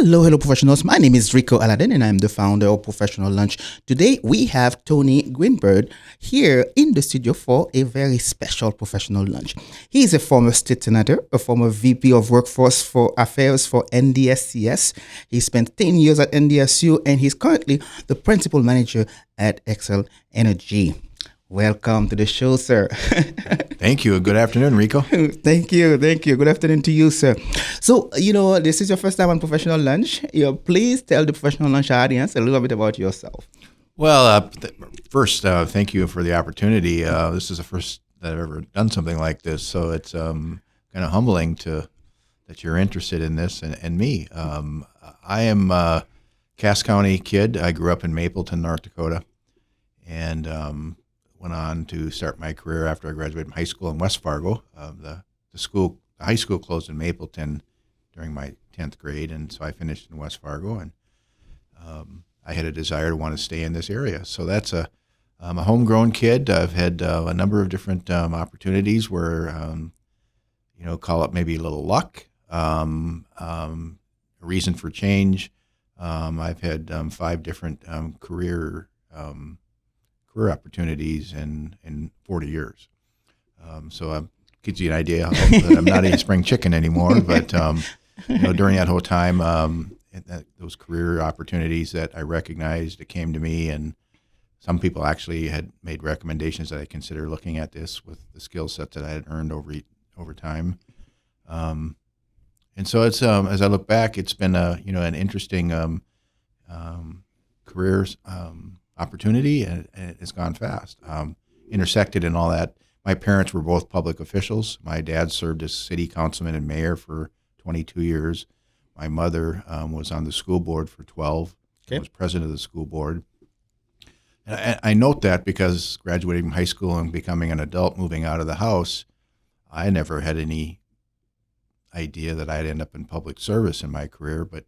Hello, professionals. My name is Rico Aladdin, and I'm the founder of Professional Lunch. Today, we have Tony Grindberg here in the studio for a very special professional lunch. He is a former state senator, a former VP of Workforce for Affairs for NDSCS. He spent 10 years at NDSU, and he's currently the principal manager at Excel Energy. Welcome to the show, sir. Thank you. Good afternoon, Rico. Thank you. Good afternoon to you, sir. So, this is your first time on Professional Lunch. Please tell the Professional Lunch audience a little bit about yourself. Well, first, thank you for the opportunity. This is the first that I've ever done something like this, so it's kind of humbling that you're interested in this and me. I am a Cass County kid. I grew up in Mapleton, North Dakota, and went on to start my career after I graduated from high school in West Fargo. The high school closed in Mapleton during my 10th grade, and so I finished in West Fargo, and I had a desire to want to stay in this area. So I'm a homegrown kid. I've had a number of different opportunities where, call it maybe a little luck, a reason for change. I've had 5 different career opportunities in 40 years. So gives you an idea that I'm not a spring chicken anymore. But during that whole time, those career opportunities that I recognized, it came to me, and some people actually had made recommendations that I consider looking at this with the skill set that I had earned over time. And so it's as I look back, it's been an interesting career opportunity, and it's gone fast. Intersected in all that. My parents were both public officials. My dad served as city councilman and mayor for 22 years. My mother was on the school board for 12. Okay. Was president of the school board. And I note that because graduating from high school and becoming an adult, moving out of the house, I never had any idea that I'd end up in public service in my career. But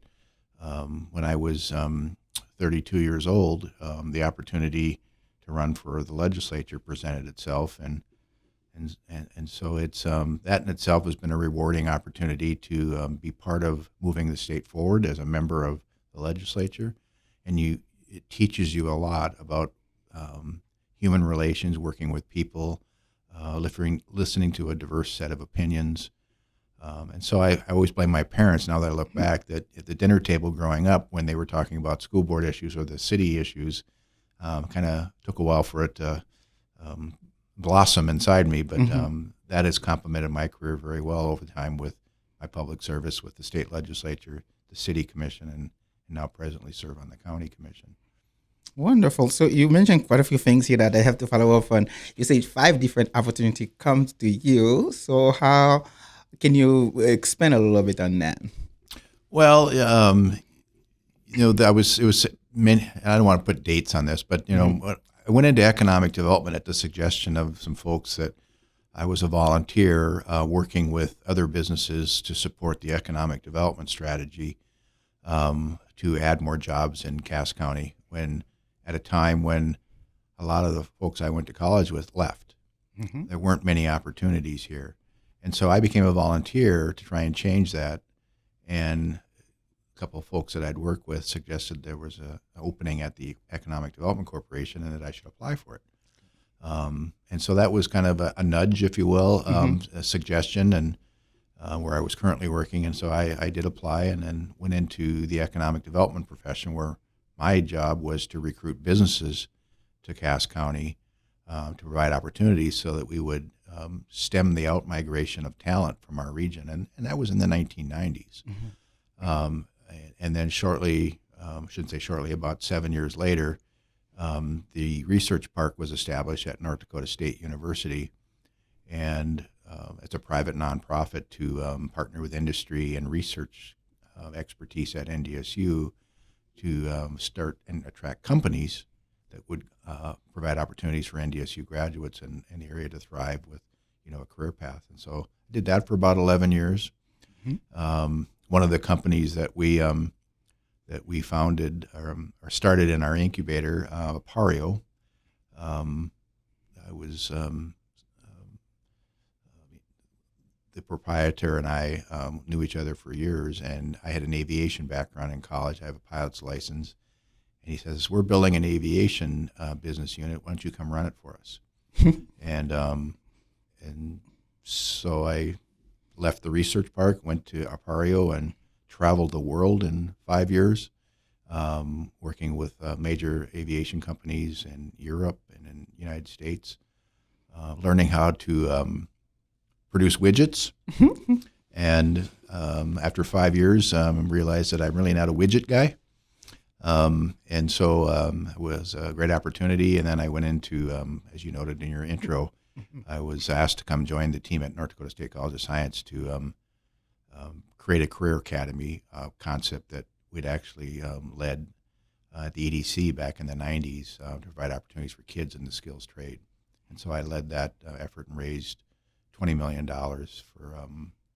when I was 32 years old, the opportunity to run for the legislature presented itself, and so it's that in itself has been a rewarding opportunity to be part of moving the state forward as a member of the legislature, and it teaches you a lot about human relations, working with people, listening to a diverse set of opinions. And so I always blame my parents, now that I look back, that at the dinner table growing up, when they were talking about school board issues or the city issues, kind of took a while for it to blossom inside me. But that has complemented my career very well over time with my public service with the state legislature, the city commission, and now presently serve on the county commission. Wonderful. So you mentioned quite a few things here that I have to follow up on. You said 5 different opportunities come to you. So how can you expand a little bit on that? Well, it was many, I don't want to put dates on this, but I went into economic development at the suggestion of some folks that I was a volunteer working with other businesses to support the economic development strategy to add more jobs in Cass County at a time when a lot of the folks I went to college with left. Mm-hmm. There weren't many opportunities here. And so I became a volunteer to try and change that. And a couple of folks that I'd worked with suggested there was an opening at the Economic Development Corporation and that I should apply for it. And so that was kind of a nudge, if you will, a suggestion, and where I was currently working. And so I did apply and then went into the economic development profession, where my job was to recruit businesses to Cass County to provide opportunities so that we would stem the out-migration of talent from our region. And that was in the 1990s. Mm-hmm. And then about 7 years later, the research park was established at North Dakota State University. And it's a private nonprofit to partner with industry and research expertise at NDSU to start and attract companies that would provide opportunities for NDSU graduates in the area to thrive with, a career path. And so I did that for about 11 years. Mm-hmm. One of the companies that we founded or started in our incubator, Pario, I was the proprietor and I knew each other for years, and I had an aviation background in college. I have a pilot's license. And he says, we're building an aviation business unit. Why don't you come run it for us? And so I left the research park, went to Apario, and traveled the world in 5 years, working with major aviation companies in Europe and in the United States, learning how to produce widgets. And after 5 years, realized that I'm really not a widget guy. And so it was a great opportunity. And then I went into, as you noted in your intro, I was asked to come join the team at North Dakota State College of Science to create a career academy concept that we'd actually led at the EDC back in the 90s to provide opportunities for kids in the skills trade. And so I led that effort and raised $20 million for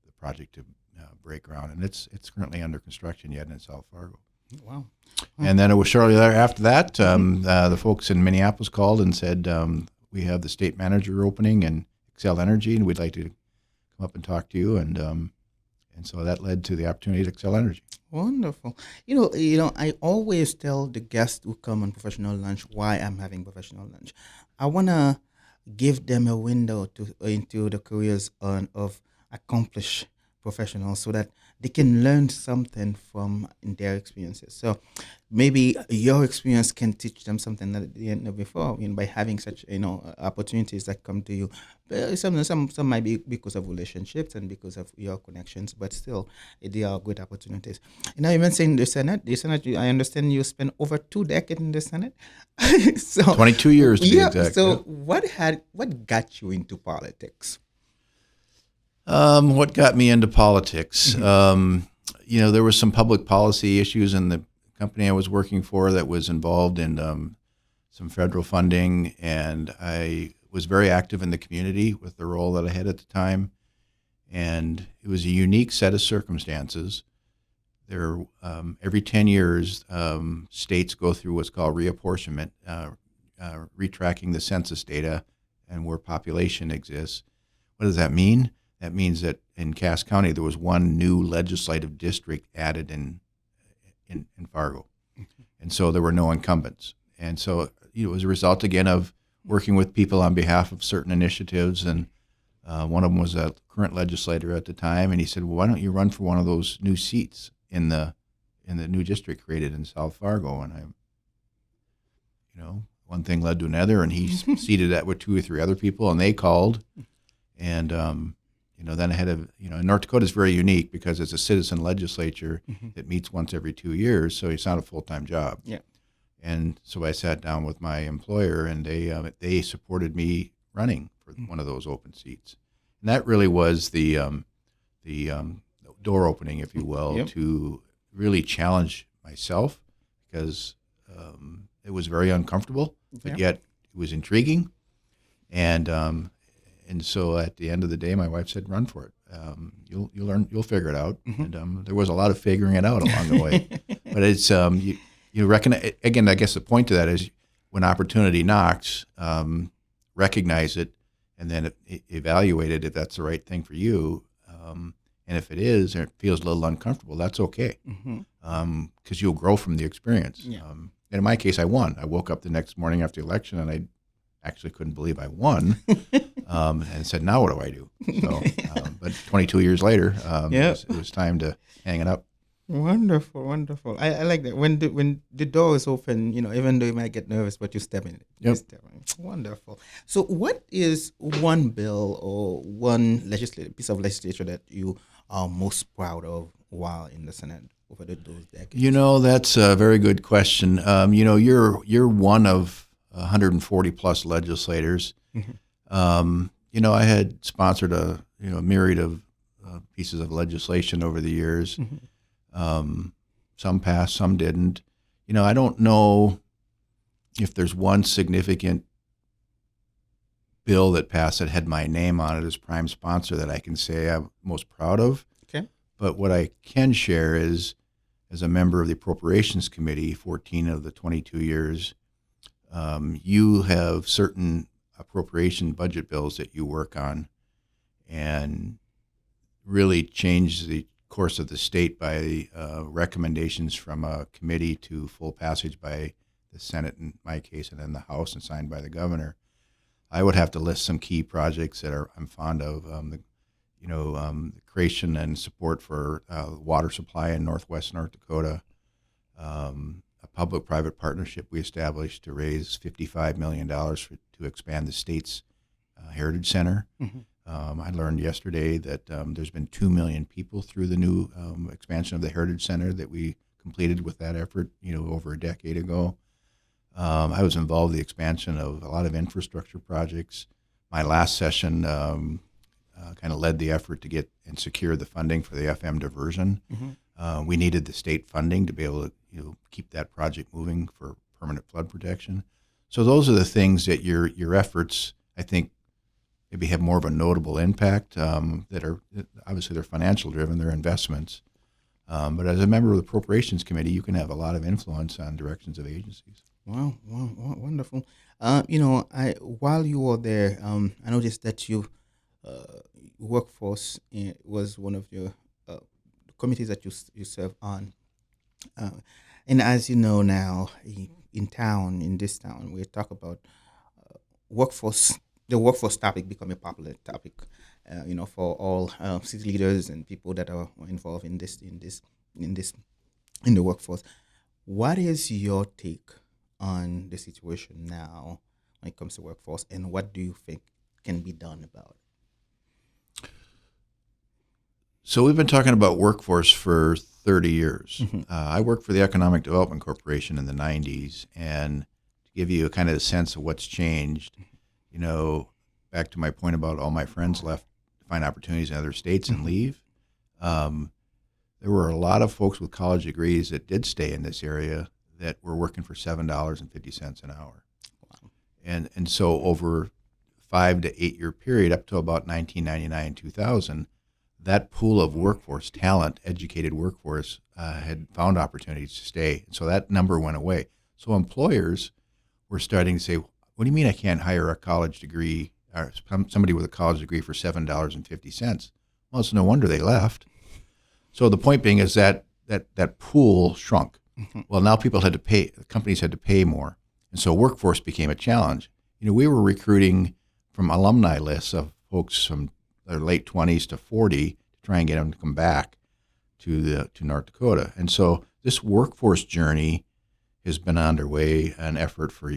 the project to break ground. And it's currently under construction yet in South Fargo. Wow. And then it was shortly after that, the folks in Minneapolis called and said, we have the state manager opening in Xcel Energy, and we'd like to come up and talk to you. And so that led to the opportunity at Xcel Energy. Wonderful. I always tell the guests who come on Professional Lunch why I'm having Professional Lunch. I want to give them a window into the careers of accomplished professionals so that they can learn something from their experiences. So maybe your experience can teach them something that they didn't know before, by having such opportunities that come to you. Some might be because of relationships and because of your connections, but still they are good opportunities. You mentioned the Senate. I understand you spent over 2 decades in the Senate. So 22 years to be exact. So what got you into politics? What got me into politics? There was some public policy issues in the company I was working for that was involved in some federal funding, and I was very active in the community with the role that I had at the time. And it was a unique set of circumstances. There, every 10 years, states go through what's called reapportionment, retracking the census data and where population exists. What does that mean? That means that in Cass County, there was one new legislative district added in Fargo. And so there were no incumbents. And so it was a result, again, of working with people on behalf of certain initiatives. And one of them was a current legislator at the time. And he said, well, why don't you run for one of those new seats in the new district created in South Fargo? And one thing led to another. And he seated that with 2 or 3 other people, and they called. And then I had North Dakota is very unique because it's a citizen legislature that meets once every 2 years, so it's not a full-time job. Yeah. And so I sat down with my employer, and they supported me running for one of those open seats. And that really was the door opening, if you will, to really challenge myself because it was very uncomfortable, but yet it was intriguing. And so at the end of the day, my wife said, "Run for it. You'll learn. You'll figure it out." And there was a lot of figuring it out along the way. But it's you recognize, again. I guess the point to that is when opportunity knocks, recognize it, and then evaluate it if that's the right thing for you. And if it is, and it feels a little uncomfortable, that's okay, because you'll grow from the experience. Yeah. And in my case, I won. I woke up the next morning after the election, and I actually couldn't believe I won. And said, now what do I do? So, but 22 years later, it was time to hang it up. Wonderful, wonderful. I like that. When the door is open, even though you might get nervous, but you step in it. Yep. Wonderful. So what is one bill or one piece of legislation that you are most proud of while in the Senate over those decades? That's a very good question. You're one of 140 plus legislators. I had sponsored a myriad of pieces of legislation over the years. Some passed, some didn't. I don't know if there's one significant bill that passed that had my name on it as prime sponsor that I can say I'm most proud of. Okay. But what I can share is, as a member of the Appropriations Committee, 14 of the 22 years, you have certain appropriation budget bills that you work on, and really changed the course of the state by recommendations from a committee to full passage by the Senate in my case, and then the House, and signed by the governor. I would have to list some key projects that I'm fond of. The creation and support for water supply in northwest North Dakota, a public-private partnership we established to raise $55 million to expand the state's Heritage Center. I learned yesterday that there's been 2 million people through the new expansion of the Heritage Center that we completed with that effort, over a decade ago. I was involved in the expansion of a lot of infrastructure projects. My last session kind of led the effort to get and secure the funding for the FM diversion. We needed the state funding to be able to keep that project moving for permanent flood protection. So those are the things that your efforts, I think, maybe have more of a notable impact, that are obviously they're financial driven, they're investments. But as a member of the Appropriations Committee, you can have a lot of influence on directions of agencies. Wow, wonderful. While you were there, I noticed that you workforce was one of your committees that you serve on. And as you know now, in this town, we talk about workforce. The workforce topic become a popular topic, for all city leaders and people that are involved in the workforce. What is your take on the situation now when it comes to workforce, and what do you think can be done about it? So we've been talking about workforce for 30 years. I worked for the Economic Development Corporation in the 90s, and to give you a kind of a sense of what's changed, back to my point about all my friends left to find opportunities in other states and leave, there were a lot of folks with college degrees that did stay in this area that were working for $7.50 an hour. Wow. And so over 5 to 8 year period up to about 1999, 2000, that pool of workforce, talent, educated workforce, had found opportunities to stay. And so that number went away. So employers were starting to say, what do you mean I can't hire a college degree or somebody with a college degree for $7.50? Well, it's no wonder they left. So the point being is that pool shrunk. Well, now companies had to pay more. And so workforce became a challenge. We were recruiting from alumni lists of folks from their late 20s to 40 to try and get them to come back to North Dakota. And so this workforce journey has been underway, an effort for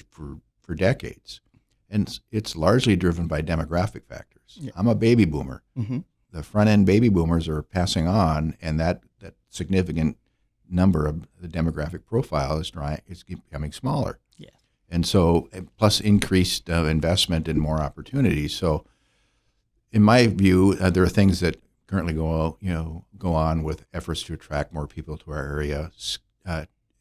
decades. And it's largely driven by demographic factors. Yeah. I'm a baby boomer. The front end baby boomers are passing on, and that significant number of the demographic profile is becoming smaller. Yeah. And so, plus increased investment and more opportunities. So, in my view, there are things that currently go on with efforts to attract more people to our area.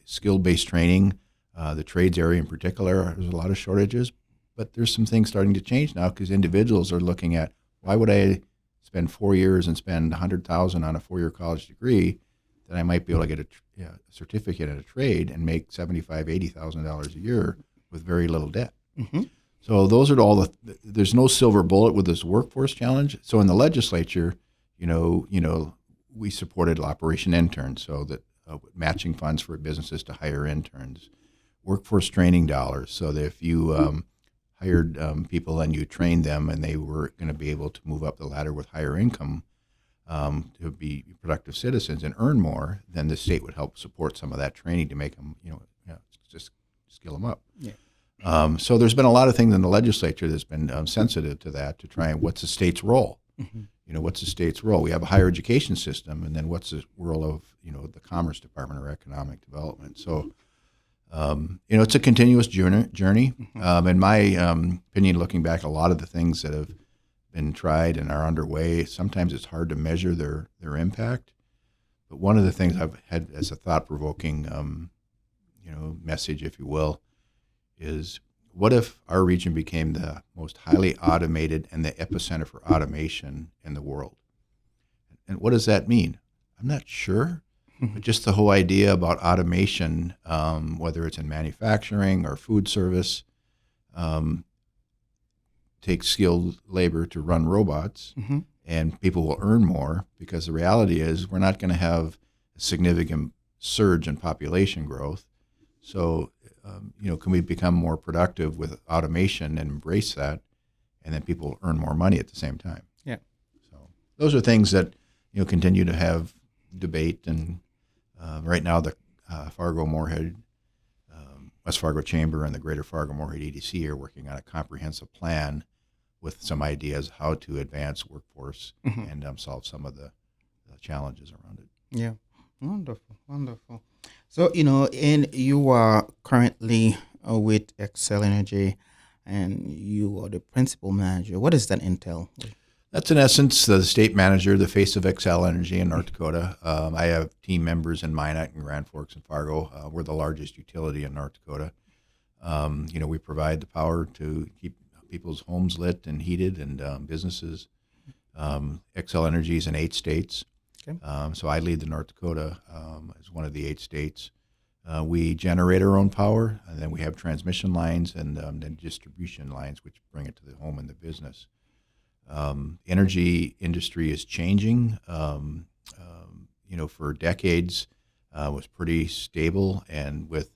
Skill-based training, the trades area in particular, there's a lot of shortages, but there's some things starting to change now because individuals are looking at, why would I spend 4 years and spend $100,000 on a 4-year college degree that I might be able to get a certificate in a trade and make $75,000, $80,000 a year with very little debt. So those are all there's no silver bullet with this workforce challenge. So in the legislature, we supported Operation Intern, so that matching funds for businesses to hire interns, workforce training dollars, so that if you hired people and you trained them and they were going to be able to move up the ladder with higher income to be productive citizens and earn more, then the state would help support some of that training to make them, just skill them up. Yeah. So there's been a lot of things in the legislature that's been sensitive to that, to try and what's the state's role? What's the state's role? We have a higher education system, and then what's the role of, the Commerce Department or Economic Development? So, it's a continuous journey. In my opinion, looking back, a lot of the things that have been tried and are underway, sometimes it's hard to measure their impact. But one of the things I've had as a thought-provoking, message, if you will, is what if our region became the most highly automated and the epicenter for automation in the world? And what does that mean? I'm not sure, but just the whole idea about automation, whether it's in manufacturing or food service, takes skilled labor to run robots, and people will earn more, because the reality is we're not going to have a significant surge in population growth. So, can we become more productive with automation and embrace that, and then people earn more money at the same time? Yeah. So those are things that continue to have debate, and right now the Fargo-Moorhead, West Fargo Chamber, and the Greater Fargo-Moorhead EDC are working on a comprehensive plan with some ideas how to advance workforce and solve some of the challenges around it. Yeah. Wonderful. Wonderful. So, and you are currently with Excel Energy, and you are the principal manager. What does that entail? That's in essence the state manager, the face of Excel Energy in North Dakota. I have team members in Minot and Grand Forks and Fargo. We're the largest utility in North Dakota. We provide the power to keep people's homes lit and heated, and businesses. Excel Energy is in 8 states. Okay. So I lead the North Dakota as one of the 8 states. We generate our own power, and then we have transmission lines and then distribution lines, which bring it to the home and the business. Energy industry is changing. For decades was pretty stable, and with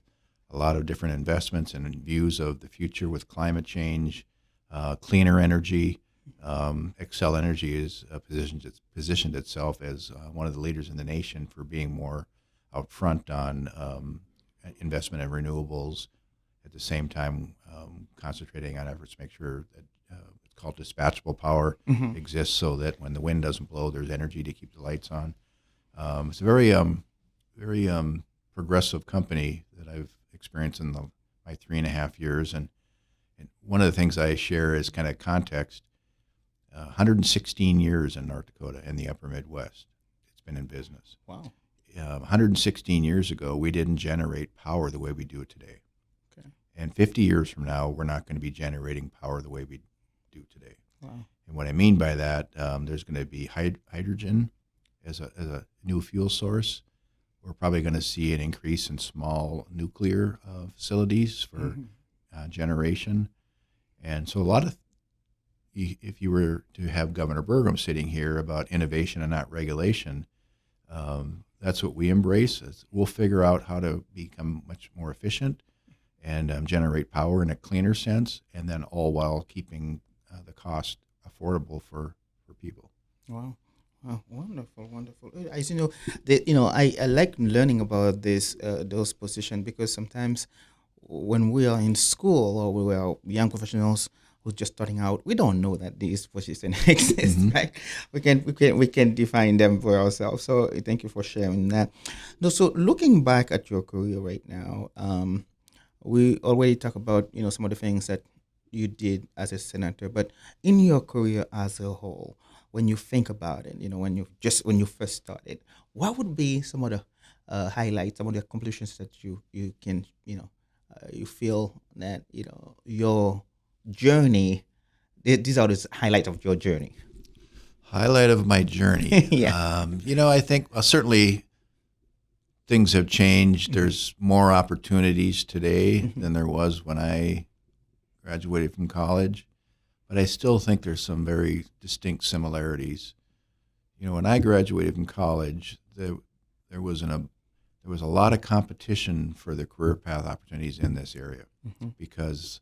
a lot of different investments and views of the future with climate change, cleaner energy. Excel Energy is positioned itself as one of the leaders in the nation for being more out front on investment in renewables, at the same time concentrating on efforts to make sure that it's called dispatchable power exists, so that when the wind doesn't blow, there's energy to keep the lights on. It's a very progressive company that I've experienced in my 3.5 years, and one of the things I share is kind of context. 116 years in North Dakota and the upper Midwest, it's been in business. Wow. 116 years ago, we didn't generate power the way we do it today. Okay. And 50 years from now, we're not going to be generating power the way we do today. Wow. And what I mean by that, there's going to be hydrogen as a new fuel source. We're probably going to see an increase in small nuclear facilities for generation. And so a lot of, if you were to have Governor Burgum sitting here about innovation and not regulation, that's what we embrace. We'll figure out how to become much more efficient and generate power in a cleaner sense, and then all while keeping the cost affordable for people. Wow. Wow, wonderful, wonderful. As you know, I like learning about those positions, because sometimes when we are in school or we are young professionals who's just starting out, we don't know that these positions exist, right? We can define them for ourselves. So thank you for sharing that. No, so looking back at your career right now, we already talked about some of the things that you did as a senator, but in your career as a whole, when you think about it, when you first started, what would be some of the highlights, some of the accomplishments that you can you feel that your journey, these are the highlights of your journey? Highlight of my journey. Yeah. I think certainly things have changed. There's more opportunities today than there was when I graduated from college, but I still think there's some very distinct similarities. When I graduated from college, there was a lot of competition for the career path opportunities in this area, because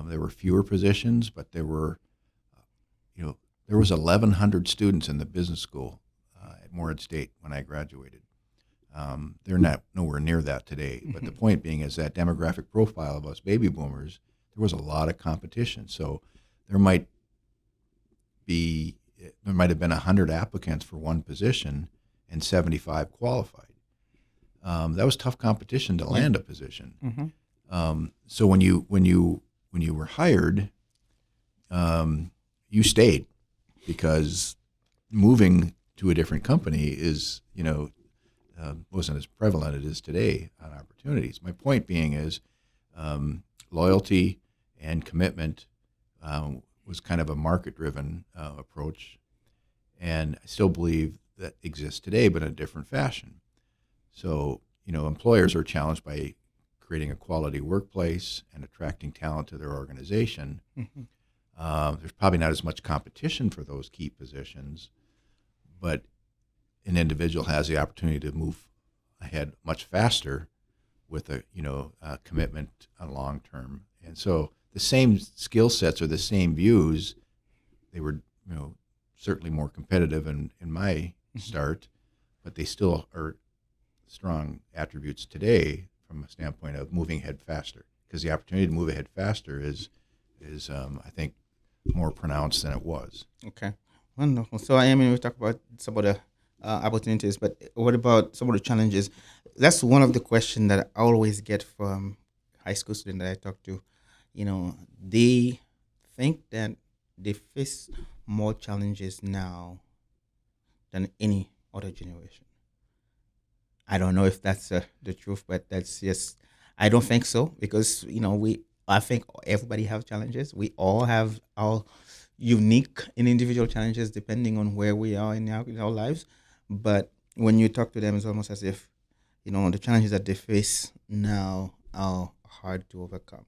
there were fewer positions, but there was 1,100 students in the business school at Moorhead State when I graduated. They're not nowhere near that today. But the point being is that demographic profile of us baby boomers, there was a lot of competition. So there might have been 100 applicants for one position and 75 qualified. That was tough competition to land a position. So when you were hired, you stayed, because moving to a different company wasn't as prevalent as it is today on opportunities. My point being is loyalty and commitment was kind of a market-driven approach, and I still believe that exists today, but in a different fashion. So, employers are challenged by creating a quality workplace and attracting talent to their organization. There's probably not as much competition for those key positions, but an individual has the opportunity to move ahead much faster with a commitment on long term. And so the same skill sets or the same views, they were certainly more competitive in my start, but they still are strong attributes today from a standpoint of moving ahead faster, because the opportunity to move ahead faster is I think more pronounced than it was. Okay, wonderful. So I mean, we talk about some of the opportunities, but what about some of the challenges? That's one of the questions that I always get from high school students that I talk to. They think that they face more challenges now than any other generation. I don't know if that's the truth, but that's just, I don't think so, because I think everybody have challenges. We all have our unique and individual challenges depending on where we are in our lives. But when you talk to them, it's almost as if the challenges that they face now are hard to overcome.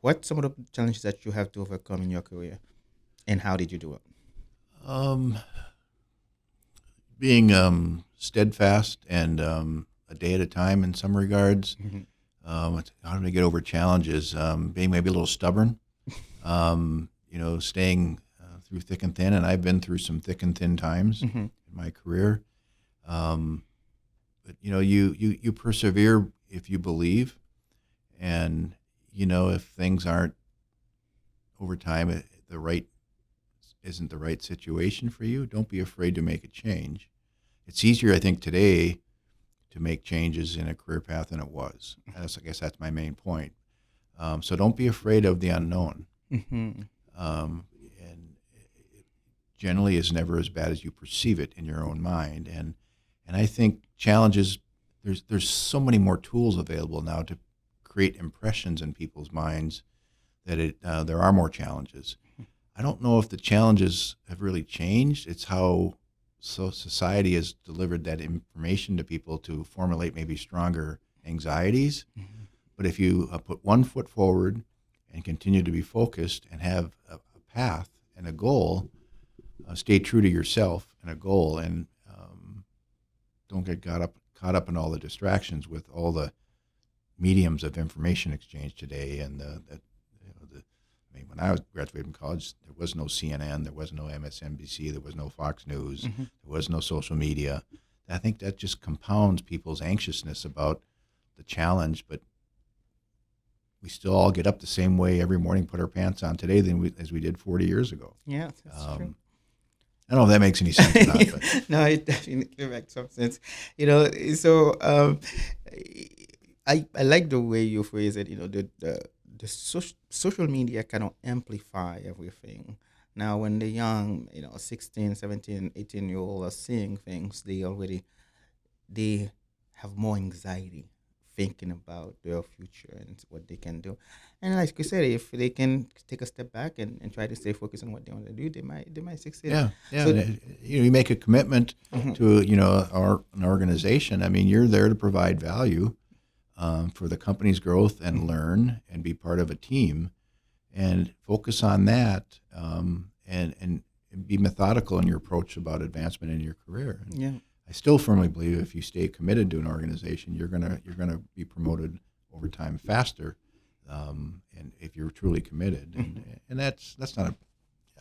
What some of the challenges that you have to overcome in your career, and how did you do it? Um, Being steadfast and a day at a time in some regards. Mm-hmm. How do we get over challenges? Being maybe a little stubborn, staying through thick and thin. And I've been through some thick and thin times Mm-hmm. in my career. But you persevere if you believe, and if things aren't over time the right isn't the right situation for you, don't be afraid to make a change. It's easier, I think, today to make changes in a career path than it was. I guess that's my main point. So don't be afraid of the unknown. Mm-hmm. And it generally is never as bad as you perceive it in your own mind. And I think challenges, there's so many more tools available now to create impressions in people's minds that there are more challenges. I don't know if the challenges have really changed. It's how society has delivered that information to people to formulate maybe stronger anxieties. Mm-hmm. But if you put one foot forward and continue to be focused and have a path and a goal, stay true to yourself and a goal, and don't get caught up in all the distractions with all the mediums of information exchange today. And when I was graduating from college, there was no CNN, there was no MSNBC, there was no Fox News, Mm-hmm. there was no social media. I think that just compounds people's anxiousness about the challenge, but we still all get up the same way every morning, put our pants on today as we did 40 years ago. Yeah, that's true. I don't know if that makes any sense or not. But. No, it definitely makes some sense. So I like the way you phrase it. The social media kind of amplify everything. Now, when the young, 16, 17, 18-year-old are seeing things, they have more anxiety thinking about their future and what they can do. And like you said, if they can take a step back and try to stay focused on what they want to do, they might succeed. Yeah. So, You make a commitment Mhm. to an organization. I mean, you're there to provide value for the company's growth and learn and be part of a team, and focus on that, and be methodical in your approach about advancement in your career. And Yeah. I still firmly believe if you stay committed to an organization, you're gonna be promoted over time faster, and if you're truly committed, and that's not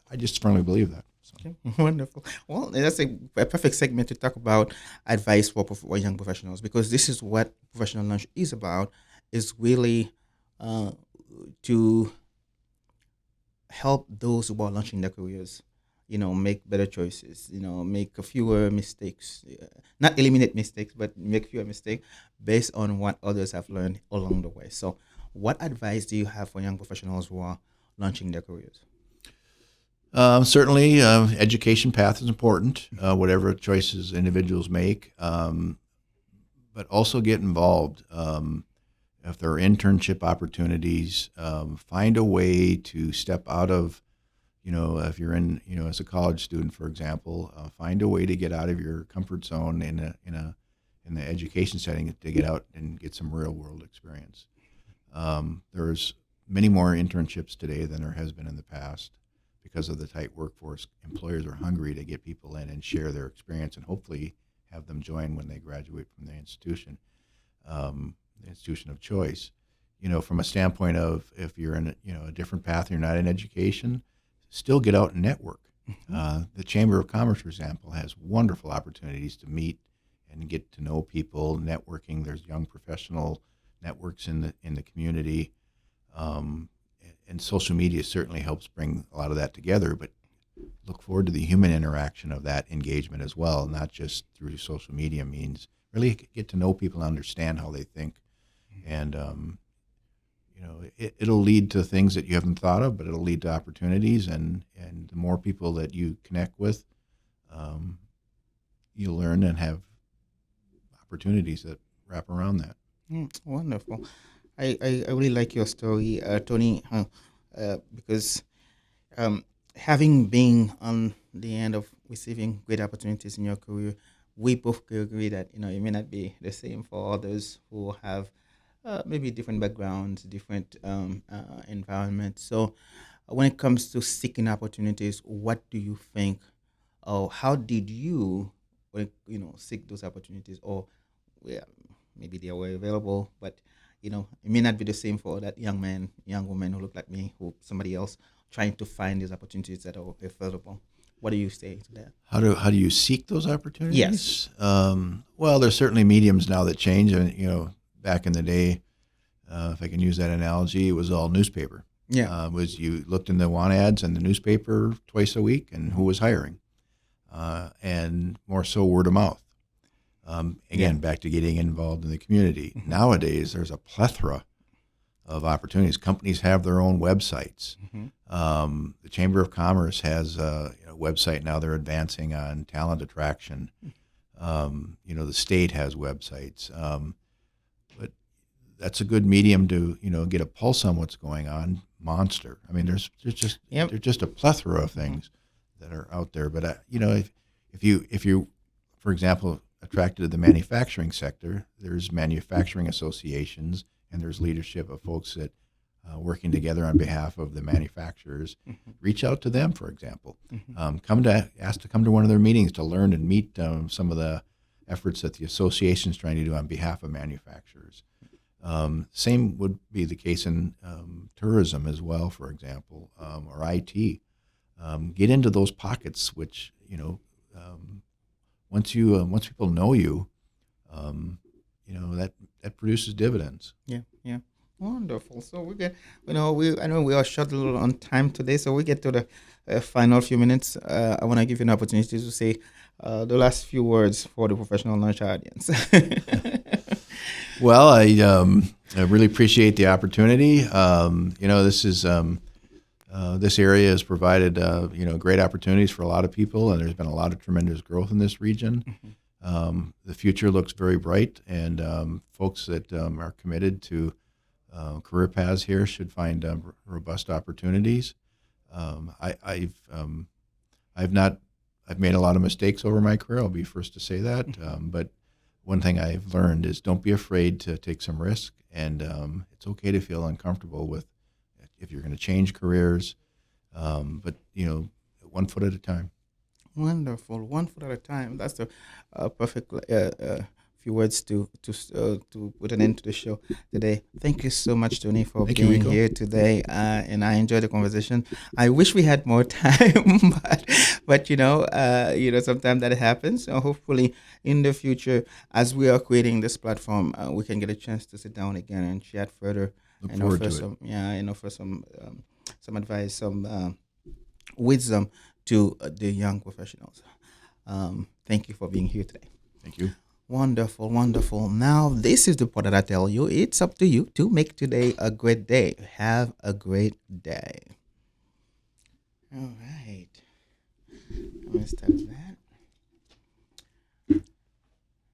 I just firmly believe that. So. Okay. Wonderful. Well, that's a perfect segment to talk about advice for young professionals, because this is what professional lunch is about. Is really to help those who are launching their careers, make better choices, make fewer mistakes, not eliminate mistakes, but make fewer mistakes based on what others have learned along the way. So, what advice do you have for young professionals who are launching their careers? Certainly, education path is important, whatever choices individuals make, but also get involved. If there are internship opportunities, find a way to step out of, if you're in, as a college student, for example, find a way to get out of your comfort zone in the education setting to get out and get some real world experience. There's many more internships today than there has been in the past because of the tight workforce. Employers are hungry to get people in and share their experience and hopefully have them join when they graduate from the institution of choice. From a standpoint of if you're in a different path, you're not in education, still get out and network. The Chamber of Commerce, for example, has wonderful opportunities to meet and get to know people. Networking, there's young professional networks in the community, and social media certainly helps bring a lot of that together. But look forward to the human interaction of that engagement as well, not just through social media means. Really get to know people and understand how they think, and it'll lead to things that you haven't thought of, but it'll lead to opportunities, and the more people that you connect with, you'll learn and have opportunities that wrap around that. Wonderful. I really like your story, Tony, because having been on the end of receiving great opportunities in your career, we both could agree that it may not be the same for others who have maybe different backgrounds, different environments. So, when it comes to seeking opportunities, what do you think, or how did you, seek those opportunities, or yeah, maybe they were available, but it may not be the same for that young man, young woman who look like me, who somebody else trying to find these opportunities that are available. What do you say to that? How do you seek those opportunities? Yes. Well, there's certainly mediums now that change, and back in the day, if I can use that analogy, it was all newspaper. Yeah. Was you looked in the want ads in the newspaper twice a week, and who was hiring, and more so word of mouth. Again, back to getting involved in the community. Mm-hmm. Nowadays, there's a plethora of opportunities. Companies have their own websites. Mm-hmm. The Chamber of Commerce has a website now. They're advancing on talent attraction. The state has websites. But that's a good medium to get a pulse on what's going on. Monster. I mean, there's just a plethora of things that are out there. But if you, for example, attracted to the manufacturing sector, there's manufacturing associations, and there's leadership of folks that working together on behalf of the manufacturers. Reach out to them, for example. Ask to come to one of their meetings to learn and meet some of the efforts that the association is trying to do on behalf of manufacturers. Same would be the case in tourism as well, for example, or IT. Get into those pockets, which once people know you, that produces dividends. Yeah. Wonderful. So we get, I know we are short a little on time today, so we get to the final few minutes. I want to give you an opportunity to say the last few words for the professional lunch audience. Well, I really appreciate the opportunity. This area has provided great opportunities for a lot of people, and there's been a lot of tremendous growth in this region. The future looks very bright, and folks that are committed to career paths here should find robust opportunities. I've made a lot of mistakes over my career. I'll be first to say that. But one thing I've learned is don't be afraid to take some risk, and it's okay to feel uncomfortable with if you're going to change careers. But 1 foot at a time. Wonderful. 1 foot at a time. That's the perfect few words to put an end to the show today. Thank you so much, Tony, for being here today. And I enjoyed the conversation. I wish we had more time, but sometimes that happens. So hopefully in the future, as we are creating this platform, we can get a chance to sit down again and chat further. Look and forward offer to some, and offer some advice, some wisdom to the young professionals. Thank you for being here today. Thank you. Wonderful, wonderful. Now, this is the part that I tell you. It's up to you to make today a great day. Have a great day. All right. I'm going to stop that.